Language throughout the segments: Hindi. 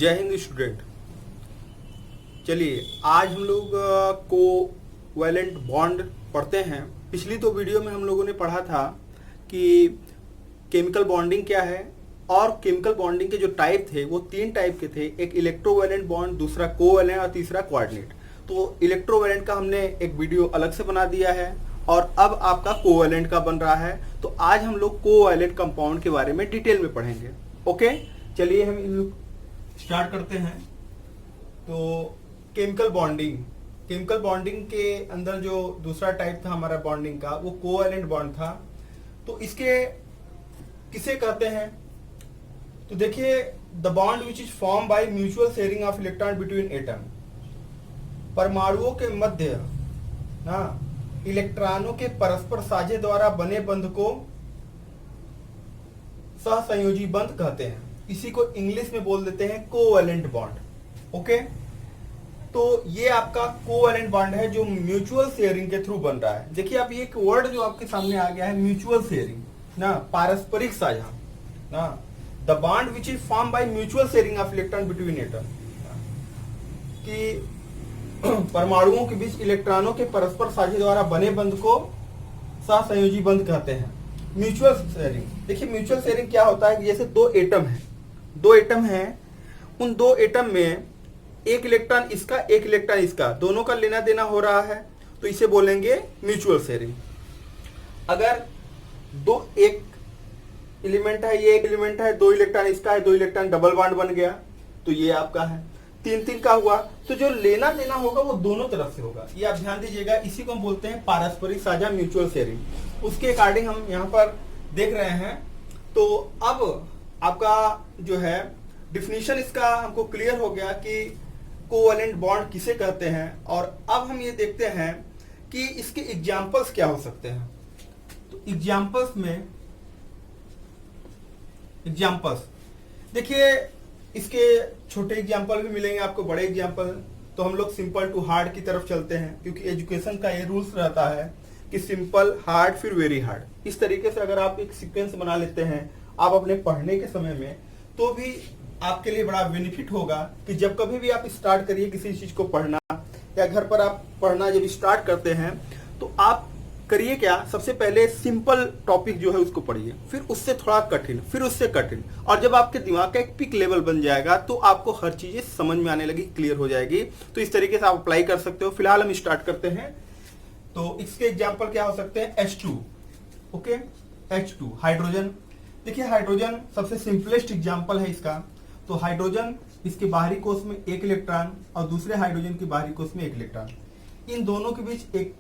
जय हिंद स्टूडेंट। चलिए आज हम लोग कोवैलेंट बॉन्ड पढ़ते हैं। पिछली दो वीडियो में हम लोगों ने पढ़ा था कि केमिकल बॉन्डिंग क्या है और केमिकल बॉन्डिंग के जो टाइप थे वो तीन टाइप के थे, एक इलेक्ट्रोवैलेंट बॉन्ड, दूसरा कोवैलेंट और तीसरा कोऑर्डिनेट। तो इलेक्ट्रोवैलेंट का हमने एक वीडियो अलग से बना दिया है और अब आपका कोवैलेंट का बन रहा है। तो आज हम लोग कोवैलेंट कंपाउंड के बारे में डिटेल में पढ़ेंगे। ओके, चलिए हम स्टार्ट करते हैं। तो केमिकल बॉन्डिंग के अंदर जो दूसरा टाइप था हमारा बॉन्डिंग का वो कोवैलेंट बॉन्ड था। तो इसके किसे कहते हैं? तो देखिए, the bond which is form by mutual sharing of electron between atom. परमाणुओं के मध्य ना इलेक्ट्रॉनों के परस्पर साझे द्वारा बने बंध को सहसंयोजी बंध कहते हैं। इसी को इंग्लिश में बोल देते हैं कोवैलेंट बॉन्ड। ओके, तो ये आपका कोवैलेंट बॉन्ड है जो म्यूचुअल शेयरिंग के थ्रू बन रहा है। देखिए आप, ये एक वर्ड जो आपके सामने आ गया है म्यूचुअल शेयरिंग ना, पारस्परिक साझा ना। The bond which is form by mutual sharing of electron between atom, कि परमाणुओं के बीच इलेक्ट्रॉनों के परस्पर साझे द्वारा बने बंध को सहसंयोजी बंध कहते हैं। म्यूचुअल शेयरिंग, देखिए म्यूचुअल शेयरिंग क्या होता है? जैसे दो एटम हैं, उन दो एटम में एक इलेक्ट्रॉन इसका एक इलेक्ट्रॉन इसका, दोनों का लेना देना हो रहा है, तो इसे बोलेंगे म्यूचुअल शेयरिंग। अगर एक एलिमेंट है, ये एक एलिमेंट है, दो इलेक्ट्रॉन इसका है, दो इलेक्ट्रॉन डबल बॉन्ड बन गया, तो ये आपका है। तीन का हुआ, तो जो लेना देना होगा वो दोनों तरफ से होगा। ये आप ध्यान दीजिएगा, इसी को हम बोलते हैं पारस्परिक साझा म्यूचुअल शेयरिंग। उसके अकॉर्डिंग हम यहाँ पर देख रहे हैं। तो अब आपका जो है डिफिनीशन इसका हमको क्लियर हो गया कि कोवैलेंट बॉन्ड किसे कहते हैं। और अब हम ये देखते हैं कि इसके एग्जाम्पल्स क्या हो सकते हैं। तो एग्जाम्पल्स देखिए, इसके छोटे एग्जाम्पल भी मिलेंगे आपको, बड़े एग्जाम्पल। तो हम लोग सिंपल टू हार्ड की तरफ चलते हैं, क्योंकि एजुकेशन का ये रूल्स रहता है कि सिंपल, हार्ड, फिर वेरी हार्ड। इस तरीके से अगर आप एक सीक्वेंस बना लेते हैं आप अपने पढ़ने के समय में, तो भी आपके लिए बड़ा बेनिफिट होगा कि जब कभी भी आप स्टार्ट करिए किसी चीज को पढ़ना, या घर पर आप पढ़ना जब स्टार्ट करते हैं, तो आप करिए क्या, सबसे पहले सिंपल टॉपिक जो है उसको पढ़िए, फिर उससे थोड़ा कठिन, फिर उससे कठिन, और जब आपके दिमाग का एक पिक लेवल बन जाएगा तो आपको हर चीजें समझ में आने लगी, क्लियर हो जाएगी। तो इस तरीके से आप अप्लाई कर सकते हो। फिलहाल हम स्टार्ट करते हैं। तो इसके एग्जाम्पल क्या हो सकते हैं? H2। Okay, H2 hydrogen. देखिए हाइड्रोजन सबसे सिंपलेस्ट एग्जाम्पल है इसका। तो हाइड्रोजन, इसके बाहरी कोश में एक इलेक्ट्रॉन और दूसरे हाइड्रोजन के बाहरी कोश में एक इलेक्ट्रॉन। इन दोनों के बीच एक,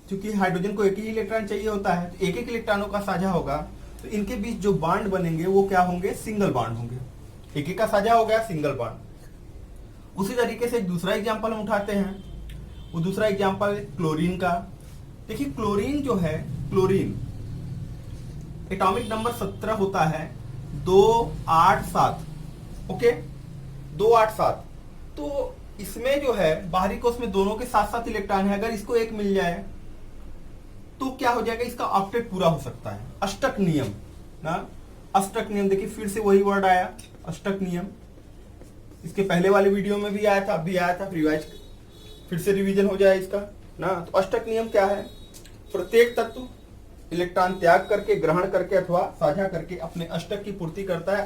चूंकि हाइड्रोजन को एक ही इलेक्ट्रॉन चाहिए होता है, तो एक इलेक्ट्रॉनों का साझा होगा, तो इनके बीच जो बॉन्ड बनेंगे वो क्या होंगे? सिंगल बॉन्ड होंगे। एक का साझा हो गया, सिंगल बॉन्ड। उसी तरीके से एक दूसरा एग्जाम्पल हम उठाते हैं। वो दूसरा एग्जाम्पल क्लोरीन का। देखिए क्लोरीन जो है, क्लोरीन एटॉमिक नंबर 17 होता है 287। ओके, 287। तो इसमें जो है बाहरी कोश में दोनों के साथ साथ इलेक्ट्रॉन है। अगर इसको एक मिल जाए तो क्या हो जाएगा? इसका ऑक्टेट पूरा हो सकता है। अष्टक नियम ना, अष्टक नियम। देखिए फिर से वही वर्ड आया, अष्टक नियम। इसके पहले वाले वीडियो में भी आया था, अब भी आया था, फिर से रिवीजन हो जाए इसका ना। तो अष्टक नियम क्या है? प्रत्येक तत्व इलेक्ट्रॉन त्याग करके, ग्रहण करके अथवा साझा करके अपने अष्टक की पूर्ति करता है,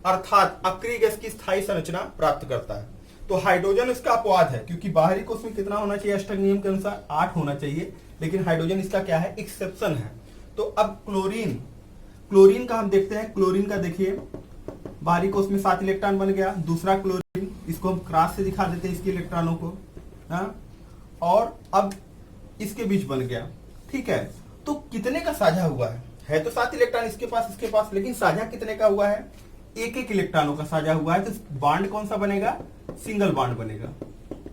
अर्थात अक्रिय गैस की स्थायी संरचना प्राप्त करता है। तो हाइड्रोजन इसका अपवाद है, क्योंकि बाहरी कोश में कितना होना चाहिए? अष्टक नियम के अनुसार 8 होना चाहिए, लेकिन हाइड्रोजन इसका क्या है? एक्सेप्शन है। तो अब क्लोरीन का हम देखते हैं। क्लोरीन का देखिए, बाहरी कोश में 7 इलेक्ट्रॉन बन गया। दूसरा क्लोरीन, इसको हम क्रॉस से दिखा देते हैं इसके इलेक्ट्रॉनों को ना, और अब इसके बीच बन गया। ठीक है, तो कितने का साझा हुआ है? तो 7 इलेक्ट्रॉन इसके पास, लेकिन साझा कितने का हुआ है? एक इलेक्ट्रॉनों का साझा हुआ है। तो बॉन्ड कौन सा बनेगा? सिंगल बॉन्ड बनेगा।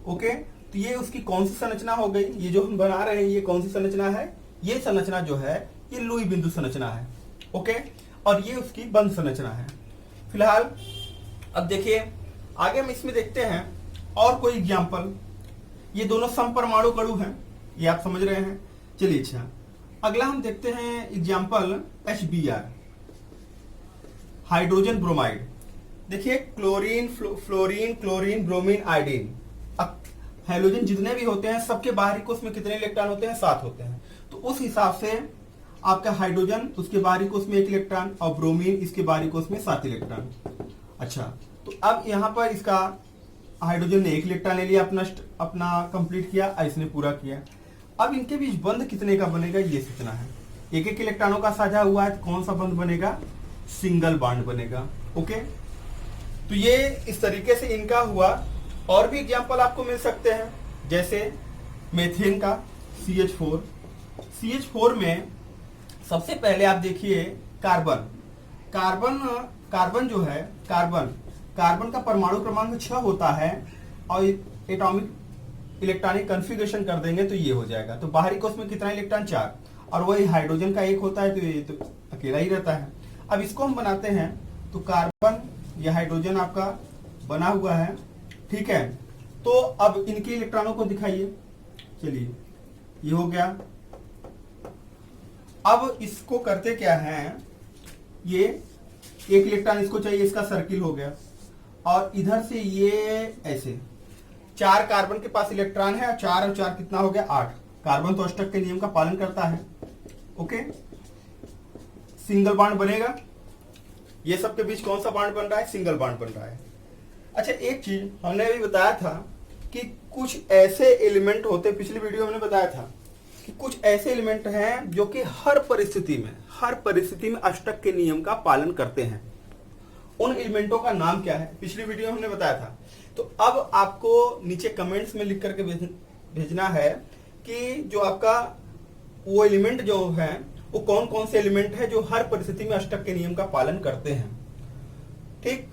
ओके, तो ये उसकी कौन सी संरचना हो गई? ये जो हम बना रहे हैं ये कौन सी संरचना है? ये संरचना जो है ये लुई बिंदु संरचना है। ओके, और ये उसकी बंध संरचना है। फिलहाल अब देखिए आगे हम इसमें देखते हैं और कोई एग्जाम्पल। ये दोनों समपरमाणु अणु हैं, ये आप समझ रहे हैं। चलिए अच्छा, अगला हम देखते हैं एग्जाम्पल HBr, हाइड्रोजन ब्रोमाइड। देखिए chlorine, fluorine, chlorine, bromine, iodine, halogen जितने भी होते हैं सबके बाहरी कोष में कितने इलेक्ट्रॉन होते हैं? 7 होते हैं। तो उस हिसाब से आपका हाइड्रोजन उसके बाहरी कोष में 1 इलेक्ट्रॉन और ब्रोमीन इसके बाहरी कोष में 7 इलेक्ट्रॉन। अच्छा, तो अब यहां पर इसका हाइड्रोजन ने 1 इलेक्ट्रॉन ले लिया, अपना कंप्लीट किया, इसने पूरा किया। अब इनके बीच बंध कितने का बनेगा ये सोचना है। 1-1 इलेक्ट्रॉनों का साझा हुआ है तो कौन सा बंध बनेगा? सिंगल बॉन्ड बनेगा। ओके, तो ये इस तरीके से इनका हुआ। और भी एग्जांपल आपको मिल सकते हैं, जैसे मेथेन का CH4। CH4 में सबसे पहले आप देखिए कार्बन जो है, कार्बन का परमाणु क्रमांक 6 होता है और एटॉमिक इलेक्ट्रॉनिक कन्फिगरेशन कर देंगे तो ये हो जाएगा। तो बाहरी कोष में कितना इलेक्ट्रॉन? 4। और वही हाइड्रोजन का 1 होता है तो ये तो अकेला ही रहता है। अब इसको हम बनाते हैं तो कार्बन या हाइड्रोजन आपका बना हुआ है, ठीक है। तो अब इनके इलेक्ट्रॉनों को दिखाइए। चलिए, ये हो गया। अब इसको करते क्या है, ये 1 इलेक्ट्रॉन इसको चाहिए, इसका सर्किल हो गया। और इधर से ये ऐसे 4 कार्बन के पास इलेक्ट्रॉन है, 4 और 4 कितना हो गया? 8। कार्बन तो अष्टक के नियम का पालन करता है। ओके, सिंगल बॉन्ड बनेगा। ये सब के बीच कौन सा बॉन्ड बन रहा है? सिंगल बॉन्ड बन रहा है। अच्छा, एक चीज हमने अभी बताया था कि कुछ ऐसे एलिमेंट होते, पिछली वीडियो में बताया था कि कुछ ऐसे एलिमेंट हैं जो कि हर परिस्थिति में अष्टक के नियम का पालन करते हैं। उन एलिमेंटों का नाम क्या है? पिछली वीडियो में हमने बताया था। तो अब आपको नीचे कमेंट्स में लिख करके भेजना है कि जो आपका वो एलिमेंट जो है वो कौन कौन से एलिमेंट है जो हर परिस्थिति में अष्टक के नियम का पालन करते हैं। ठीक,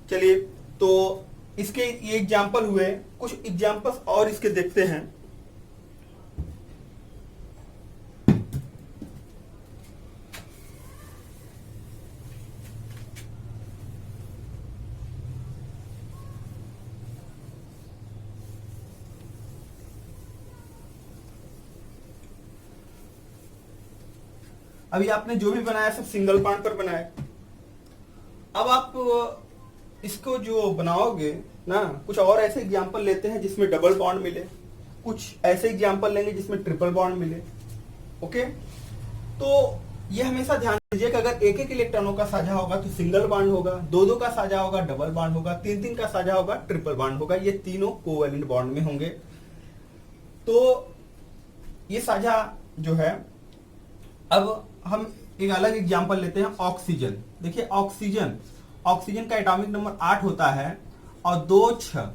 चलिए, तो इसके ये एग्जाम्पल हुए। कुछ एग्जाम्पल्स और इसके देखते हैं। अभी आपने जो भी बनाया सब सिंगल बॉन्ड पर बनाया। अब आप इसको जो बनाओगे ना, कुछ और ऐसे एग्जाम्पल लेते हैं जिसमें डबल बॉन्ड मिले, कुछ ऐसे एग्जाम्पल लेंगे जिसमें ट्रिपल बॉन्ड मिले। ओके, तो ये हमेशा ध्यान दीजिए कि अगर 1-1 इलेक्ट्रॉनों का साझा होगा तो सिंगल बॉन्ड होगा, 2-2 का साझा होगा डबल बॉन्ड होगा, 3-3 का साझा होगा ट्रिपल बॉन्ड होगा। ये तीनों कोवैलेंट बॉन्ड में होंगे। तो ये साझा जो है, अब हम एक अलग एग्जांपल लेते हैं, ऑक्सीजन। देखिए, ऑक्सीजन का एटॉमिक नंबर 8 होता है और 2, 6।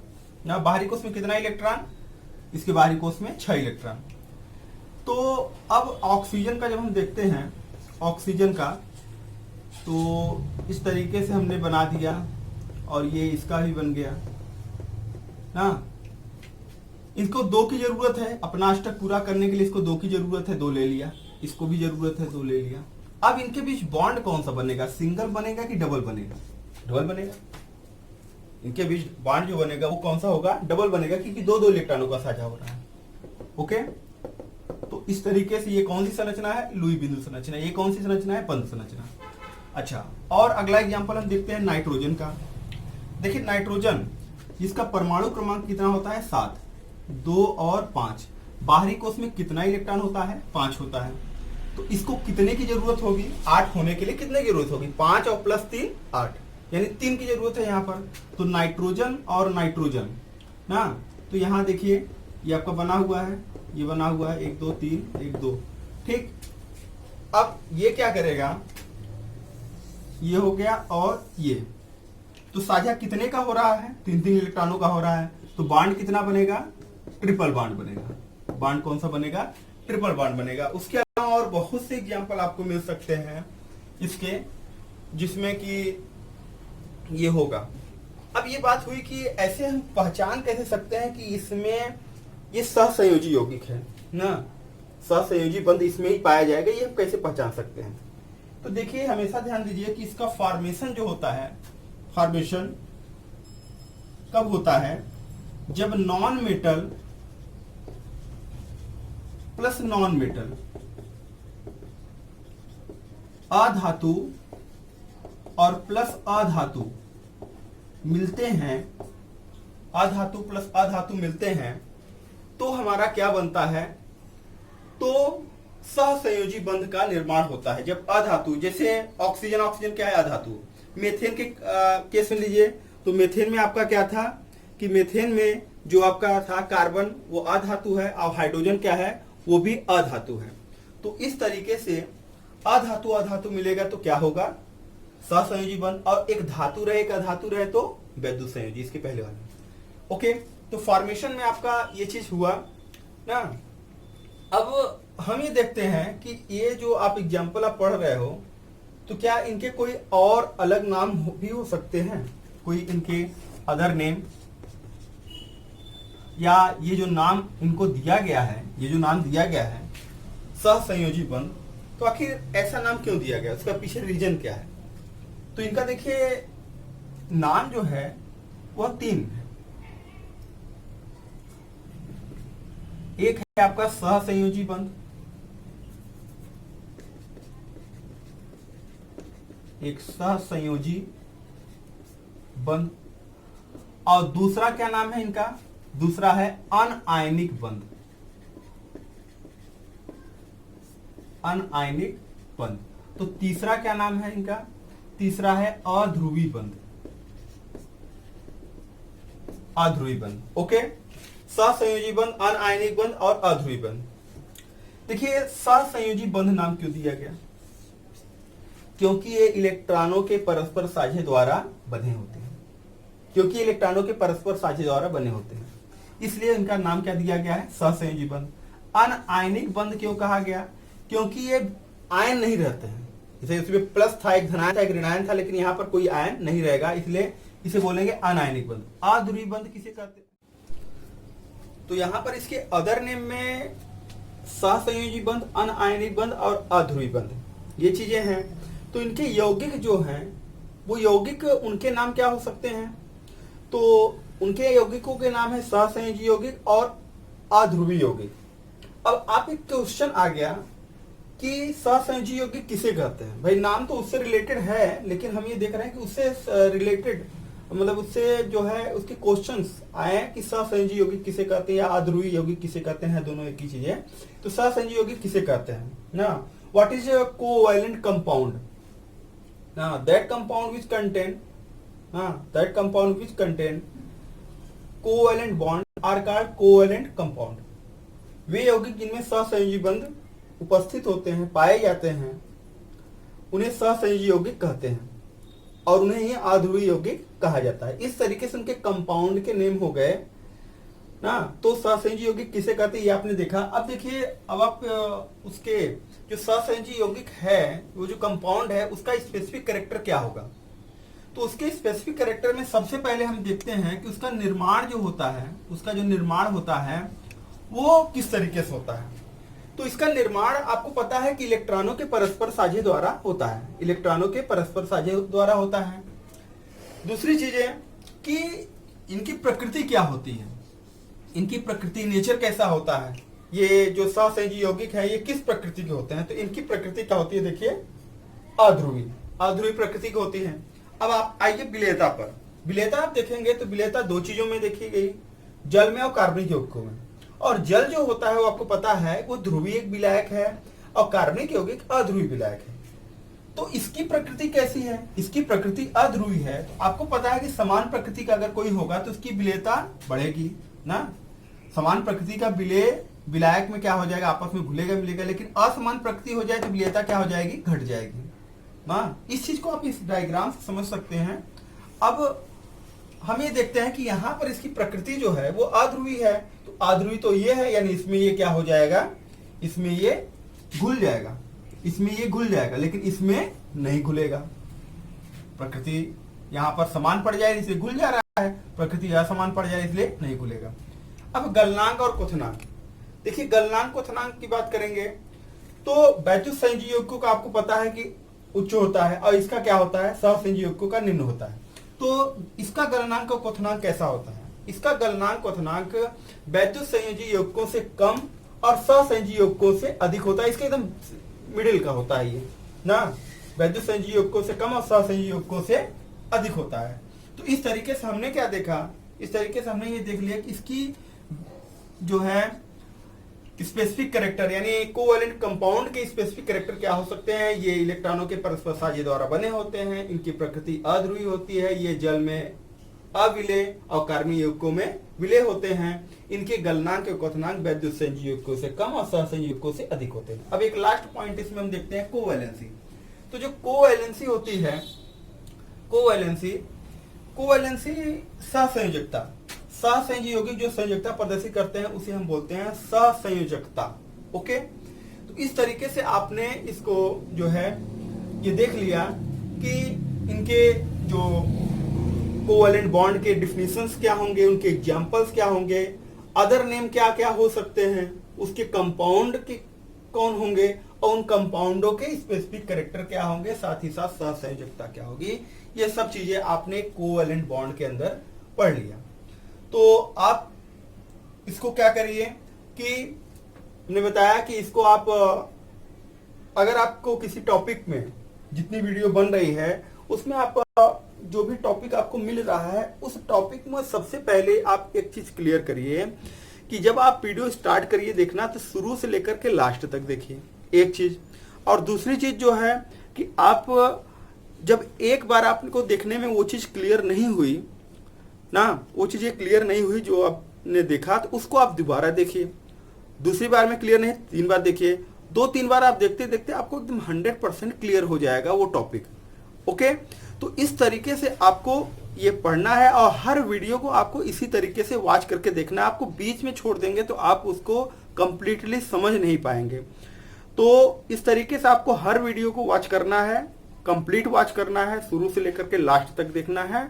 ना बाहरी कोष में कितना इलेक्ट्रॉन? इसके बाहरी कोष में 6 इलेक्ट्रॉन। तो अब ऑक्सीजन का जब हम देखते हैं, ऑक्सीजन का तो इस तरीके से हमने बना दिया और ये इसका भी बन गया ना। इसको 2 की जरूरत है, अपना अष्टक पूरा करने के लिए इसको 2 की जरूरत है, 2 ले लिया। इसको भी जरूरत है, 2 ले लिया। अब इनके बीच बॉन्ड कौन सा बनेगा? सिंगल बनेगा कि डबल बनेगा? डबल बनेगा। इनके बीच बॉन्ड जो बनेगा वो कौन सा होगा? डबल बनेगा, क्योंकि 2-2 इलेक्ट्रॉनों का साझा हो रहा है। ओके, तो इस तरीके से ये कौन सी संरचना है? लुई बिंदु संरचना। ये कौन सी संरचना है? बंध संरचना। अच्छा, और अगला एग्जांपल हम देखते हैं नाइट्रोजन का। देखिए, नाइट्रोजन जिसका परमाणु क्रमांक कितना होता है? 7, 2 और 5। बाहरी कोष में कितना इलेक्ट्रॉन होता है? 5 होता है। तो इसको कितने की जरूरत होगी? 8 होने के लिए कितने की जरूरत होगी? 5 और प्लस 3 8, यानी 3 की जरूरत है यहाँ पर। तो नाइट्रोजन और नाइट्रोजन ना, तो यहाँ देखिए ये आपका बना हुआ है, ये बना हुआ है 1 2 3 1 2। ठीक, अब ये क्या करेगा? ये हो गया और ये, तो साझा कितने का हो रहा है? 3-3 इलेक्ट्रॉनों का हो रहा है। तो बॉन्ड कितना बनेगा? ट्रिपल बॉन्ड बनेगा। बॉन्ड कौन सा बनेगा? ट्रिपल बॉन्ड बनेगा। उसके अलावा और बहुत से एग्जांपल आपको मिल सकते हैं इसके, जिसमें कि ये होगा। अब ये बात हुई कि ऐसे हम पहचान कैसे सकते हैं कि इसमें ये सहसंयोजी यौगिक है ना, सहसंयोजी बंध इसमें ही पाया जाएगा, ये हम कैसे पहचान सकते हैं? तो देखिए, हमेशा ध्यान दीजिए कि इसका फॉर्मेशन जो होता है, फॉर्मेशन कब होता है? जब non metal plus non metal, अधातु और प्लस अधातु मिलते हैं, अधातु प्लस अधातु मिलते हैं, तो हमारा क्या बनता है, तो सहसंयोजी बंध का निर्माण होता है। जब अधातु, जैसे ऑक्सीजन, ऑक्सीजन क्या है, अधातु। मेथेन के केस में लीजिए, तो मेथेन में आपका क्या था कि मेथेन में जो आपका था कार्बन वो अधातु है, और हाइड्रोजन क्या है, वो भी अधातु है। तो इस तरीके से अधातु अधातु मिलेगा तो क्या होगा, सहसंयोजी बंध। और एक धातु रहे, एक अधातु रहे तो वैद्युत संयोजी, इसके पहले वाले। ओके, तो फॉर्मेशन में आपका ये चीज हुआ ना। अब हम ये देखते हैं कि ये जो आप एग्जाम्पल आप पढ़ रहे हो, तो क्या इनके कोई और अलग नाम भी हो सकते हैं, कोई इनके अदर नेम, या ये जो नाम इनको दिया गया है, ये जो नाम दिया गया है सहसंयोजी बंध, तो आखिर ऐसा नाम क्यों दिया गया, उसका पीछे रीजन क्या है। तो इनका देखिए नाम जो है वह तीन है। एक है आपका सहसंयोजी बंध, एक सहसंयोजी बंध, और दूसरा क्या नाम है इनका, दूसरा है अनआयनिक बंध, अनआयनिक बंध। तो तीसरा क्या नाम है इनका, तीसरा है अध्रुवी बंध, अध्रुवी बंध। ओके, सहसंयोजी बंध, अनआयनिक बंध और अध्रुवी बंध। देखिए सहसंयोजी बंध नाम क्यों दिया गया, क्योंकि ये इलेक्ट्रॉनों के परस्पर साझे द्वारा बने होते हैं, क्योंकि इलेक्ट्रॉनों के परस्पर साझे द्वारा बने होते हैं, इसलिए इनका नाम क्या दिया गया है, सहसंयोजी बंध। अनआयनिक बंध क्यों कहा गया, क्योंकि ये आयन नहीं रहते हैं। जैसे उसमें प्लस था, एक धनायन था, एक ऋणायन था, लेकिन यहाँ पर कोई आयन नहीं रहेगा, इसलिए इसे बोलेंगे अनआयनिक बंध। अध्रुवी बंध किसे कहते हैं, तो यहाँ पर इसके अदर नेम में सहसंयोजी बंध, अनआयनिक बंध और अध्रुवी बंध, ये चीजें हैं। तो इनके यौगिक जो हैं, वो यौगिक उनके नाम क्या हो सकते हैं, तो उनके यौगिकों के नाम है सहसंयोजी यौगिक और अध्रुवी यौगिक। अब आप एक क्वेश्चन आ गया कि सहसंयोजी यौगिक किसे कहते हैं। भाई नाम तो उससे रिलेटेड है, लेकिन हम ये देख रहे हैं कि उससे रिलेटेड, मतलब उससे जो है उसके क्वेश्चंस आए कि सहसंयोजी यौगिक किसे कहते हैं या अध्रुवी यौगिक किसे कहते हैं, दोनों एक ही चीज है। तो सहसंयोजी यौगिक किसे कहते हैं ना, what is covalent compound, that compound which contain covalent bond are called covalent compound। वे यौगिक जिनमें सहसंयोजी बंध उपस्थित होते हैं, पाए जाते हैं, उन्हें सहसंयोजी यौगिक कहते हैं, और उन्हें ही अध्रुवी यौगिक कहा जाता है। इस तरीके से उनके कंपाउंड के नेम हो गए ना। तो सहसंयोजी यौगिक किसे कहते हैं ये आपने देखा। अब देखिए, अब आप उसके जो सहसंयोजी यौगिक है, वो जो कंपाउंड है, उसका स्पेसिफिक कैरेक्टर क्या होगा। तो उसके स्पेसिफिक कैरेक्टर में सबसे पहले हम देखते हैं कि उसका निर्माण जो होता है, उसका जो निर्माण होता है वो किस तरीके से होता है। तो इसका निर्माण आपको पता है कि इलेक्ट्रॉनों के परस्पर साझे द्वारा होता है, इलेक्ट्रॉनों के परस्पर साझे द्वारा होता है। दूसरी चीज है कि इनकी प्रकृति क्या होती है, इनकी प्रकृति, नेचर कैसा होता है। ये जो सहसंयोजी यौगिक है ये किस प्रकृति के होते हैं, तो इनकी प्रकृति क्या होती है, देखिए अध्रुवी, अध्रुवी प्रकृति की होती है। अब आप आइए विलेयता पर। विलेयता आप देखेंगे तो विलेयता दो चीजों में देखी गई, जल में और कार्बनिक यौगिकों में। और जल जो होता है वो आपको पता है वो ध्रुवीय विलायक है, और कार्बनिक यौगिक अध्रुवी विलायक है। तो इसकी प्रकृति कैसी है, इसकी प्रकृति अध्रुवी है। तो आपको पता है कि समान प्रकृति का अगर कोई होगा तो उसकी विलेयता बढ़ेगी ना। समान प्रकृति का विलायक में क्या हो जाएगा, आपस में घुलेगा मिलेगा, लेकिन असमान प्रकृति हो जाए तो विलेयता क्या हो जाएगी, घट जाएगी ना। इस चीज को आप इस डायग्राम से समझ सकते हैं। अब हम ये देखते हैं कि यहाँ पर इसकी प्रकृति जो है वो अध्रुवी है। तो अध्रुवी तो ये है, यानी इसमें ये क्या हो जाएगा, इसमें ये घुल जाएगा, इसमें ये घुल जाएगा, लेकिन इसमें नहीं घुलेगा। प्रकृति यहाँ पर समान पड़ जाए इसलिए घुल जा रहा है, प्रकृति असमान पड़ जाए इसलिए नहीं घुलेगा। अब गलनांक और क्वथनांक, देखिए गलनांक क्वथनांक की बात करेंगे तो वैद्युत संयोजी यौगिकों का आपको पता है कि उच्च होता है, और इसका क्या होता है, सहसंयोजी यौगिकों का निम्न होता है। तो इसका गलनांक और क्वथनांक कैसा होता है, इसका गलनांक क्वथनांक वैद्युत संयोजी यौगिकों से कम और सहसंयोजी यौगिकों से अधिक होता है। इसके एकदम मिडिल का होता है ये ना, वैद्युत संयोजी यौगिकों से कम और सहसंयोजी यौगिकों से अधिक होता है। तो इस तरीके से हमने क्या देखा, इस तरीके से हमने ये देख लिया कि इसकी जो है स्पेसिफिक कैरेक्टर यानी कोवैलेंट कंपाउंड के स्पेसिफिक कैरेक्टर क्या हो सकते हैं। ये इलेक्ट्रॉनों के परस्पर साझे द्वारा बने होते हैं, इनकी प्रकृति अध्रुवी होती है, ये जल में अविलेय और कार्बनिक यौगिकों में विलेय होते हैं, इनके गलनांक और क्वथनांक वैद्युत संयोजकों से कम और सहसंयोजकों से अधिक होते हैं। अब एक लास्ट पॉइंट इसमें हम देखते हैं कोवैलेंसी। तो जो कोवैलेंसी होती है, कोवैलेंसी सहसंयोजकता, सहसंयोजी यौगिक जो संयोजकता प्रदर्शित करते हैं उसे हम बोलते हैं सहसंयोजकता। ओके, तो इस तरीके से आपने इसको जो है ये देख लिया कि इनके जो कोवैलेंट बॉन्ड के डिफिनीशंस क्या होंगे, उनके एग्जांपल्स क्या होंगे, अदर नेम क्या क्या हो सकते हैं, उसके कंपाउंड के कौन होंगे और उन कंपाउंडों के स्पेसिफिक कैरेक्टर क्या होंगे, साथ ही साथ सहसंयोजकता क्या होगी। ये सब चीजें आपने कोवैलेंट बॉन्ड के अंदर पढ़ लिया। तो आप इसको क्या करिए कि मैंने बताया कि इसको आप अगर आपको किसी टॉपिक में जितनी वीडियो बन रही है उसमें आप जो भी टॉपिक आपको मिल रहा है उस टॉपिक में सबसे पहले आप एक चीज क्लियर करिए कि जब आप वीडियो स्टार्ट करिए देखना तो शुरू से लेकर के लास्ट तक देखिए, एक चीज। और दूसरी चीज जो है कि आप जब एक बार आपको देखने में वो चीज क्लियर नहीं हुई ना, वो चीजें क्लियर नहीं हुई जो आपने देखा, तो उसको आप दोबारा देखिए, दूसरी बार में क्लियर नहीं 3 बार देखिए, 2-3 बार आप देखते देखते आपको एकदम 100% क्लियर हो जाएगा वो टॉपिक। ओके, तो इस तरीके से आपको ये पढ़ना है और हर वीडियो को आपको इसी तरीके से वॉच करके देखना है। आपको बीच में छोड़ देंगे तो आप उसको कंप्लीटली समझ नहीं पाएंगे। तो इस तरीके से आपको हर वीडियो को वॉच करना है, कंप्लीट वॉच करना है, शुरू से लेकर के लास्ट तक देखना है।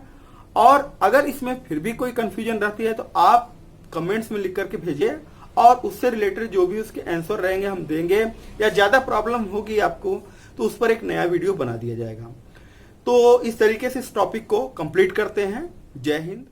और अगर इसमें फिर भी कोई कंफ्यूजन रहती है तो आप कमेंट्स में लिख करके भेजिए और उससे रिलेटेड जो भी उसके आंसर रहेंगे हम देंगे, या ज्यादा प्रॉब्लम होगी आपको तो उस पर एक नया वीडियो बना दिया जाएगा। तो इस तरीके से इस टॉपिक को कंप्लीट करते हैं। जय हिंद।